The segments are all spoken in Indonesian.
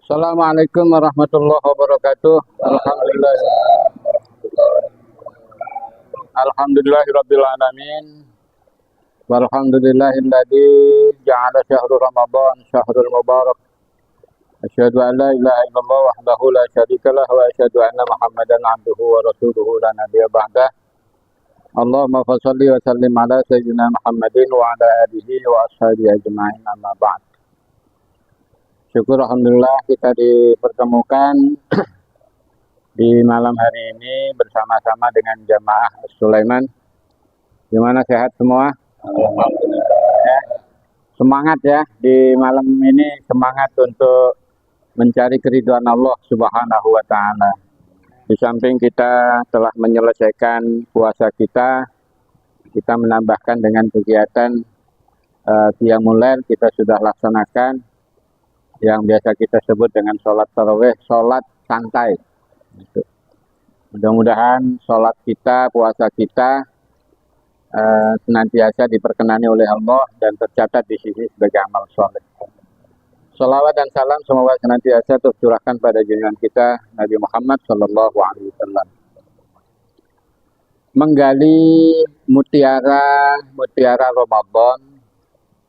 Assalamualaikum warahmatullahi wabarakatuh. Alhamdulillah. Alhamdulillahirabbil alamin. Walhamdulillahilladzi ja'ala syahrul Ramadan syahrul mubarak. Asyhadu an la ilaha illallah wahdahu la syarikalah wa asyhadu anna Muhammadan abduhu wa rasuluhu la nabiyya ba'dah. Allahumma shalli wa sallim ala sayyidina Muhammadin wa ala alihi wa ashabihi ajma'in amma ba'd. Syukur alhamdulillah kita dipertemukan di malam hari ini bersama-sama dengan jamaah Sulaiman. Gimana, sehat semua? Ya, semangat ya di malam ini, semangat untuk mencari keridhaan Allah Subhanahu wa taala. Di samping kita telah menyelesaikan puasa kita menambahkan dengan kegiatan qiyamul lail kita sudah laksanakan yang biasa kita sebut dengan sholat tarawih, sholat santai. Mudah-mudahan sholat kita, puasa kita senantiasa diperkenani oleh Allah dan tercatat di sisi sebagai amal soleh. Sholawat dan salam semoga senantiasa tercurahkan pada junjungan kita Nabi Muhammad Sallallahu Alaihi Wasallam. Menggali mutiara Ramadan,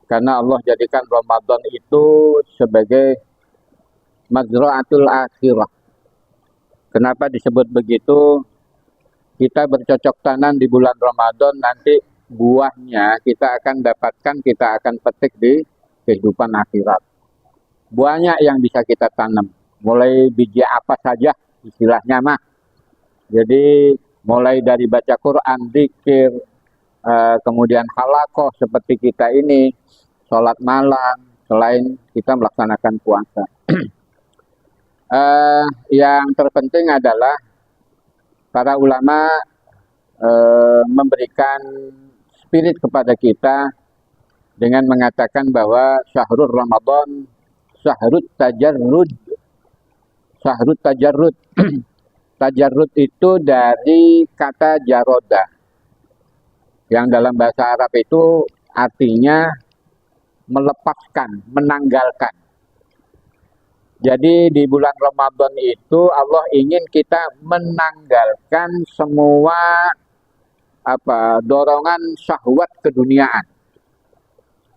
karena Allah jadikan Ramadan itu sebagai mazra'atul akhirah. Kenapa disebut begitu? Kita bercocok tanam di bulan Ramadan, nanti buahnya kita akan dapatkan, kita akan petik di kehidupan akhirat. Buahnya yang bisa kita tanam, mulai biji apa saja istilahnya mah. Jadi mulai dari baca Quran, zikir, kemudian halakoh seperti kita ini, sholat malam, selain kita melaksanakan puasa. Yang terpenting adalah para ulama memberikan spirit kepada kita dengan mengatakan bahwa syahrul Ramadan syahrut tajarrud. Syahrut tajarrud. Tajarrud itu dari kata jaroda, yang dalam bahasa Arab itu artinya melepaskan, menanggalkan. Jadi di bulan Ramadan itu Allah ingin kita menanggalkan semua dorongan syahwat keduniaan.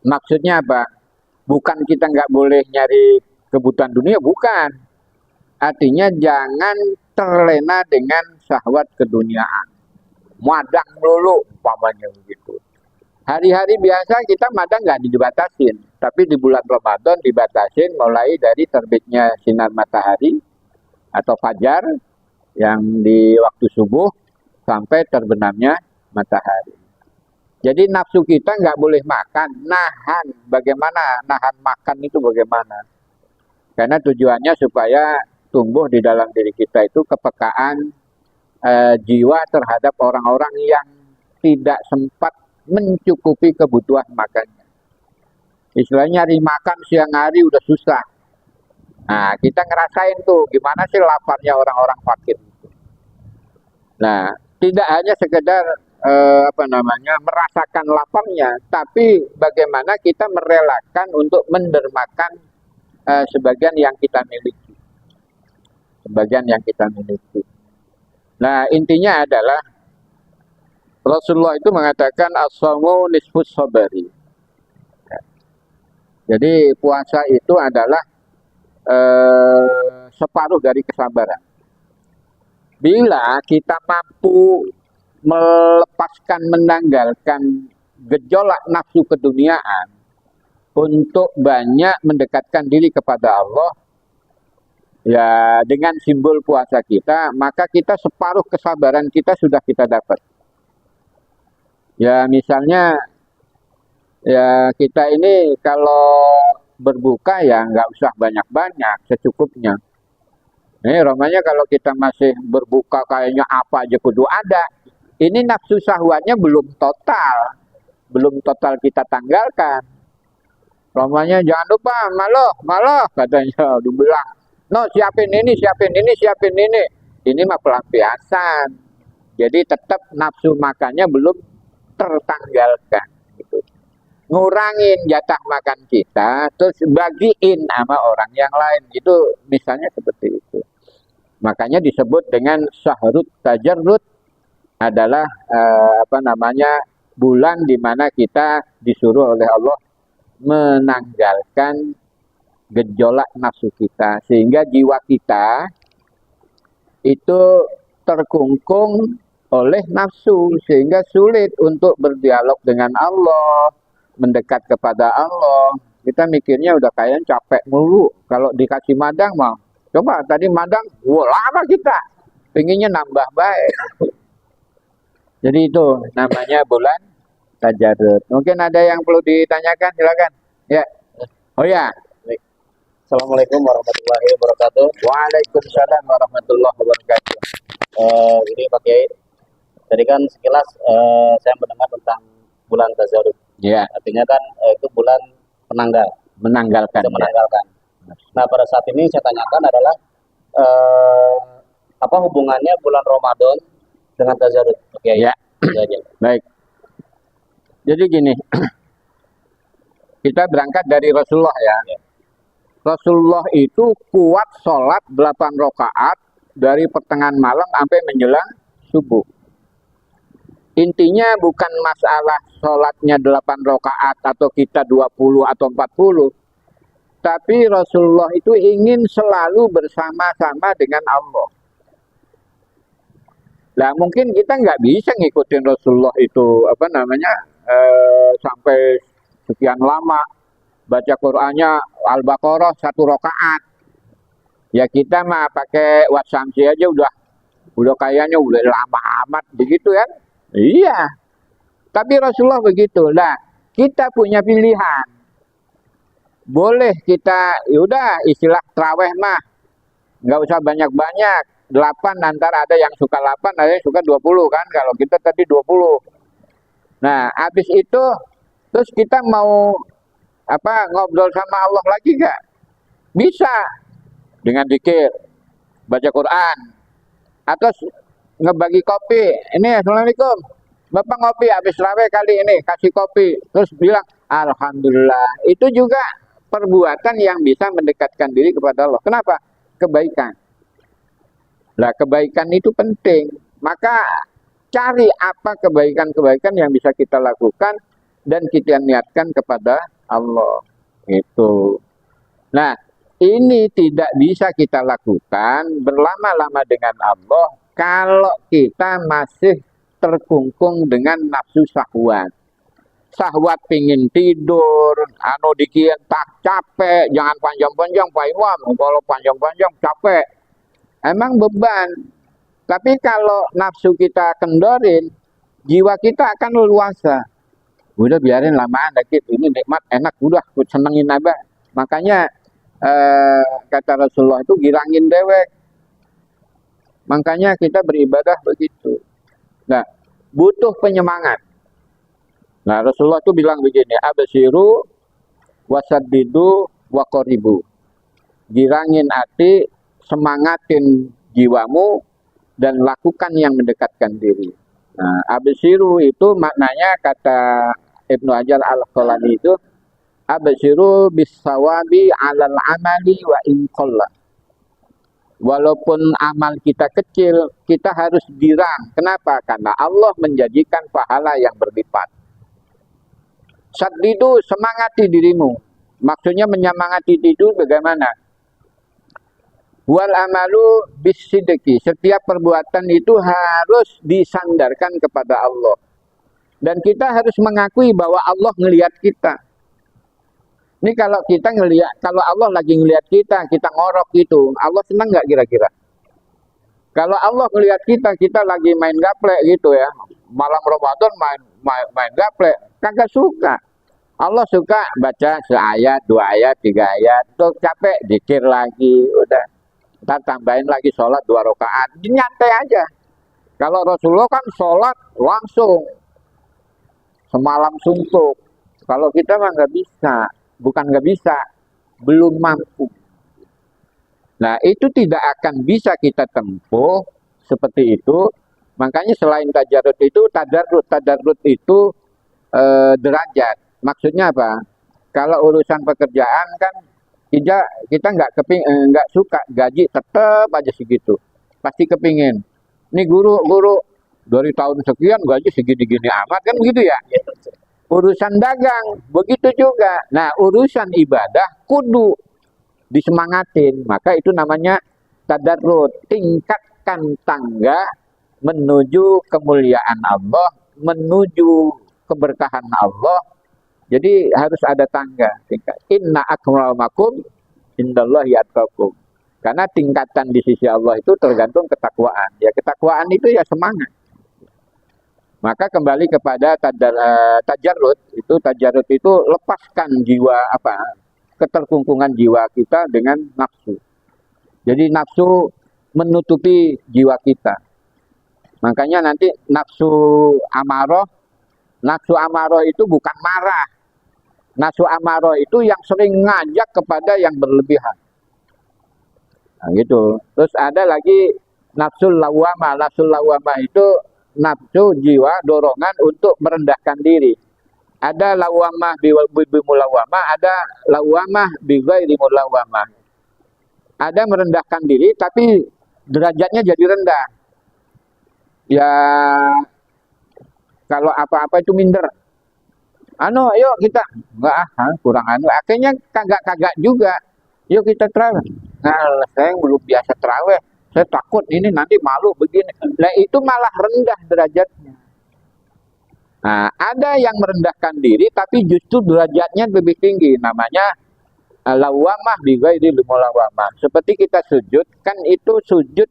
Maksudnya apa? Bukan kita nggak boleh nyari kebutuhan dunia, bukan. Artinya jangan terlena dengan syahwat keduniaan. Madang dulu, umpamanya begitu. Hari-hari biasa kita madang nggak dibatasin, tapi di bulan Ramadan dibatasin mulai dari terbitnya sinar matahari atau fajar yang di waktu subuh sampai terbenamnya matahari. Jadi nafsu kita nggak boleh makan, nahan. Bagaimana nahan makan itu bagaimana? Karena tujuannya supaya tumbuh di dalam diri kita itu kepekaan jiwa terhadap orang-orang yang tidak sempat mencukupi kebutuhan makannya. Istilahnya nyari makan siang hari udah susah. Nah, kita ngerasain tuh gimana sih laparnya orang-orang fakir. Nah, tidak hanya sekedar merasakan laparnya, tapi bagaimana kita merelakan untuk mendermakan sebagian yang kita miliki. Sebagian yang kita miliki. Nah, intinya adalah Rasulullah itu mengatakan as-shaumu nisfus sabari. Jadi puasa itu adalah separuh dari kesabaran. Bila kita mampu melepaskan, menanggalkan gejolak nafsu keduniaan untuk banyak mendekatkan diri kepada Allah, ya dengan simbol puasa kita, maka kita separuh kesabaran kita sudah kita dapat. Ya misalnya, ya kita ini kalau berbuka ya nggak usah banyak-banyak, secukupnya. Romanya kalau kita masih berbuka kayaknya apa aja kudu ada. Ini nafsu syahwatnya belum total kita tanggalkan. Romanya jangan lupa malah katanya dibilang, no siapin ini. Ini mah pelampiasan. Jadi tetap nafsu makannya belum tertanggalkan. Gitu. ngurangin jatah makan kita, terus bagiin sama orang yang lain. Itu misalnya seperti itu. Makanya disebut dengan syahrut tajarrud, adalah bulan di mana kita disuruh oleh Allah menanggalkan gejolak nafsu kita, sehingga jiwa kita itu terkungkung oleh nafsu, sehingga sulit untuk berdialog dengan Allah, mendekat kepada Allah. Kita mikirnya udah kayak capek mulu. Kalau dikasih madang mah, coba tadi madang, wah lama kita pengennya nambah baik. Jadi itu namanya bulan tajarrud. Mungkin ada yang perlu ditanyakan, silakan. Ya. Oh ya. Assalamualaikum warahmatullahi wabarakatuh. Waalaikumsalam warahmatullahi wabarakatuh. Ini Pak Kiai. Tadi kan sekilas saya mendengar tentang bulan tajarrud. Ya. Artinya kan itu bulan penanggal. Menanggalkan. Itu menanggalkan. Ya. Nah, pada saat ini saya tanyakan adalah apa hubungannya bulan Ramadan dengan tajarrud? Oke, Ya. Baik. Jadi gini, kita berangkat dari Rasulullah ya. Rasulullah itu kuat sholat 8 rakaat dari pertengahan malam sampai menjelang subuh. Intinya bukan masalah sholatnya 8 rakaat atau kita 20 atau 40. Tapi Rasulullah itu ingin selalu bersama-sama dengan Allah. Nah, mungkin kita nggak bisa ngikutin Rasulullah itu sampai sekian lama, baca Qur'annya Al-Baqarah 1 rakaat. Ya kita mah pakai Watsamsi aja udah kayaknya udah lama amat begitu kan? Iya. Tapi Rasulullah begitu. Nah, kita punya pilihan. Boleh kita yaudah istilah traweh mah nggak usah banyak-banyak. 8 antara ada yang suka 8, ada yang suka 20 kan. Kalau kita tadi 20. Nah, habis itu terus kita mau ngobrol sama Allah lagi gak? Bisa. Dengan zikir, baca Quran, atau ngebagi kopi. Ini Assalamualaikum. Bapak ngopi habis raweh kali ini, kasih kopi. Terus bilang, Alhamdulillah. Itu juga perbuatan yang bisa mendekatkan diri kepada Allah. Kenapa? Kebaikan. Nah, kebaikan itu penting. Maka cari apa kebaikan-kebaikan yang bisa kita lakukan dan kita niatkan kepada Allah. Itu. Nah, ini tidak bisa kita lakukan berlama-lama dengan Allah kalau kita masih terkungkung dengan nafsu syahwat. Syahwat pingin tidur, dikian tak capek, jangan panjang-panjang Pak Imam. Kalau panjang-panjang capek. Emang beban. Tapi kalau nafsu kita kendorin, jiwa kita akan leluasa. Udah biarin lamaan dikit, ini nikmat, enak, udah senengin aja. Makanya kata Rasulullah itu girangin dewek. Makanya kita beribadah begitu. Nah, butuh penyemangat. Nah, Rasulullah itu bilang begini, abasiru wasaddidu waqoribu. Girangin hati, semangatin jiwamu, dan lakukan yang mendekatkan diri. Nah, abasiru itu maknanya kata Ibnu Hajar Al-Asqalani itu abasiru bisawabi alal amali wa in qalla. Walaupun amal kita kecil, kita harus girang. Kenapa? Karena Allah menjanjikan pahala yang berlipat. Saddidu, semangati dirimu. Maksudnya menyemangati itu bagaimana? Wal amalu bisidqi. Setiap perbuatan itu harus disandarkan kepada Allah. Dan kita harus mengakui bahwa Allah ngelihat kita. Ini kalau kita ngelihat, kalau Allah lagi ngelihat kita ngorok gitu, Allah senang nggak kira-kira? Kalau Allah ngelihat kita lagi main gaplek gitu ya, malam Ramadan main gaplek, kagak suka. Allah suka baca seayat, 2 ayat, 3 ayat, tuh capek zikir lagi, udah. Ntar tambahin lagi sholat 2 rakaat, nyantai aja. Kalau Rasulullah kan sholat langsung semalam suntuk. Kalau kita mah nggak bisa, bukan nggak bisa, belum mampu. Nah, itu tidak akan bisa kita tempuh seperti itu. Makanya selain tajarrud itu, tadarrud itu derajat. Maksudnya apa? Kalau urusan pekerjaan kan kita nggak suka gaji tetap aja segitu. Pasti kepingin. Ini guru dari tahun sekian gaji segini-gini amat kan begitu ya? Urusan dagang begitu juga. Nah, urusan ibadah kudu disemangatin. Maka itu namanya tadarrut, tingkatkan tangga menuju kemuliaan Allah, menuju keberkahan Allah. Jadi harus ada tangga. Inna akramakum indallahi atqakum. Karena tingkatan di sisi Allah itu tergantung ketakwaan. Ya ketakwaan itu ya semangat. Maka kembali kepada tajarrud itu lepaskan jiwa keterkungkungan jiwa kita dengan nafsu. Jadi nafsu menutupi jiwa kita. Makanya nanti nafsu amarah itu bukan marah. Nafsu amarah itu yang sering ngajak kepada yang berlebihan. Nah, gitu. Terus ada lagi nafsul lawamah. Nafsul lawamah itu nafsu jiwa dorongan untuk merendahkan diri. Ada lawamah bimulawamah, ada lawamah bighairi mulawamah. Ada merendahkan diri tapi derajatnya jadi rendah. Ya kalau apa-apa itu minder. Yuk kita kurang akhirnya kagak juga. Yuk kita terawih. Nah, saya belum biasa terawih. Saya takut ini nanti malu begini. Nah, itu malah rendah derajatnya. Nah, ada yang merendahkan diri tapi justru derajatnya lebih tinggi. Namanya lawamah bighairi mulawamah. Seperti kita sujud, kan itu sujud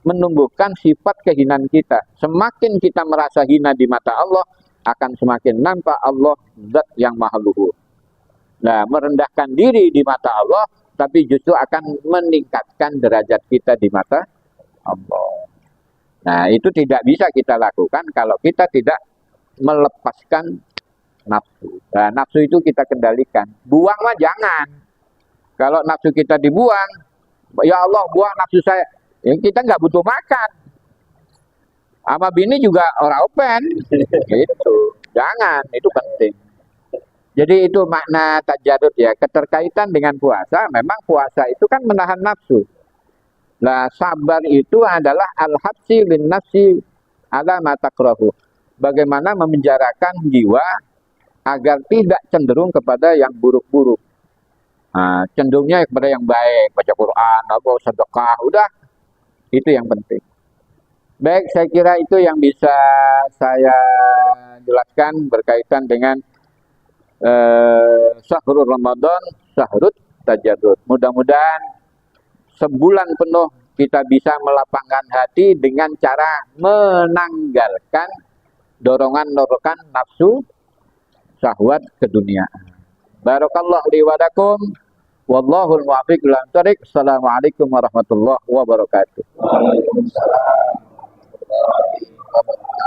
menumbuhkan sifat kehinaan kita. Semakin kita merasa hina di mata Allah, akan semakin nampak Allah zat yang maha luhur. Nah, merendahkan diri di mata Allah, tapi justru akan meningkatkan derajat kita di mata Allah. Nah, itu tidak bisa kita lakukan kalau kita tidak melepaskan nafsu. Nah, nafsu itu kita kendalikan. Buang mah jangan. Kalau nafsu kita dibuang, ya Allah buang nafsu saya. Ya, kita nggak butuh makan. Sama bini juga orang open. Gitu. Jangan, itu penting. Jadi itu makna tajarrud ya, keterkaitan dengan puasa. Memang puasa itu kan menahan nafsu. Nah, sabar itu adalah al-habsi lin nafsi ala ma takrahu. Bagaimana memenjarakan jiwa agar tidak cenderung kepada yang buruk-buruk. Nah, cenderungnya kepada yang baik, baca Quran, sedekah, udah. Itu yang penting. Baik, saya kira itu yang bisa saya jelaskan berkaitan dengan Syahrul Ramadan, Syahrul Tajarrud. Mudah-mudahan sebulan penuh kita bisa melapangkan hati dengan cara menanggalkan dorongan-dorongan nafsu syahwat keduniaan. Barakallahu li wa lakum. Wallahul muwaffiq ila thoriq. Assalamualaikum warahmatullahi wabarakatuh. Waalaikumsalam warahmatullahi wabarakatuh.